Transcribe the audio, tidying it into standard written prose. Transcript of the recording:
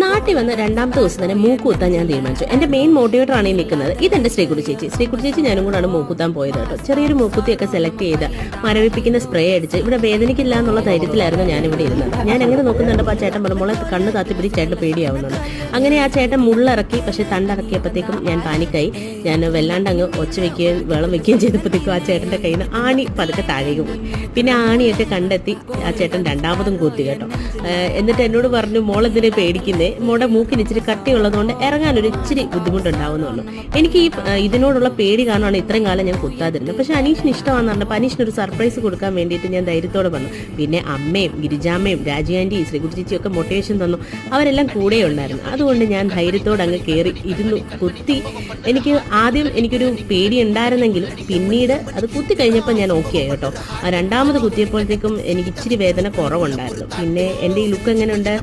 നാട്ടിൽ വന്ന് രണ്ടാമത്തെ ദിവസം തന്നെ മൂക്ക് കുത്താൻ ഞാൻ തീരുമാനിച്ചു. എന്റെ മെയിൻ മോട്ടിവേറ്റർ ആണ് ഈ നിൽക്കുന്നത്. ഇതെന്റെ ശ്രീകുട്ടി ചേച്ചി ഞാനും കൂടാണ് മൂക്കുത്താൻ പോയത് കേട്ടോ. ചെറിയൊരു മൂക്കുത്തിയൊക്കെ സെലക്ട് ചെയ്ത് മരവിപ്പിക്കുന്ന സ്പ്രേ അടിച്ച് ഇവിടെ വേദനിക്കില്ല എന്നുള്ള ധൈര്യത്തിലായിരുന്നു ഞാനിവിടെ ഇരുന്നത്. ഞാൻ എങ്ങനെ നോക്കുന്നുണ്ടപ്പോൾ ആ ചേട്ടൻ പറഞ്ഞു, മോളെ കണ്ണ് താത്തിപ്പിടി, ചേട്ടൻ പേടിയാവുന്നുണ്ട്. അങ്ങനെ ആ ചേട്ടൻ മുള്ളിറക്കി, പക്ഷെ തണ്ടിറക്കിയപ്പോഴത്തേക്കും ഞാൻ പാനിക്കായി. ഞാൻ വല്ലാണ്ട് അങ്ങ് ഒച്ച വെക്കുകയും വെള്ളം വെക്കുകയും ചെയ്തപ്പോഴത്തേക്കും ആ ചേട്ടന്റെ കയ്യിൽ നിന്ന് ആണി പതുക്കെ താഴേക്ക് പോയി. പിന്നെ ആണിയൊക്കെ കണ്ടെത്തി ആ ചേട്ടൻ രണ്ടാമതും കൂത്തി കേട്ടോ. എന്നിട്ട് എന്നോട് പറഞ്ഞു, മോളെന്തിനെ പേടിക്കുന്നേ, മോളുടെ മൂക്കിന് ഇച്ചിരി കട്ടിയുള്ളതുകൊണ്ട് ഇറങ്ങാനൊരു ഇച്ചിരി ബുദ്ധിമുട്ടുണ്ടാവുന്നുള്ളൂ. എനിക്ക് ഈ ഇതിനോടുള്ള പേടി കാരണമാണ് ഇത്രയും കാലം ഞാൻ കുത്താതിരുന്നത്. പക്ഷെ അനീഷിന് ഇഷ്ടമാണെന്ന് പറഞ്ഞപ്പോൾ അനീഷിനൊരു സർപ്രൈസ് കൊടുക്കാൻ വേണ്ടിയിട്ട് ഞാൻ ധൈര്യത്തോടെ വന്നു. പിന്നെ അമ്മയും ഗിരിജാമ്മയും രാജി ആൻറ്റിയും ശ്രീകുട്ടി ചേച്ചിയൊക്കെ മോട്ടിവേഷൻ തന്നു. അവരെല്ലാം കൂടെ ഉണ്ടായിരുന്നു. അതുകൊണ്ട് ഞാൻ ധൈര്യത്തോടെ അങ്ങ് കയറി ഇരുന്നു കുത്തി. ആദ്യം എനിക്കൊരു പേടി ഉണ്ടായിരുന്നെങ്കിലും പിന്നീട് അത് കുത്തി കഴിഞ്ഞപ്പോൾ ഞാൻ ഓക്കെ ആയി കേട്ടോ. രണ്ടാമത് കുത്തിയപ്പോഴത്തേക്കും എനിക്ക് ഇച്ചിരി വേദന കുറവുണ്ടായിരുന്നു. പിന്നെ എൻ്റെ ഈ ലുക്ക് എങ്ങനെയുണ്ട്?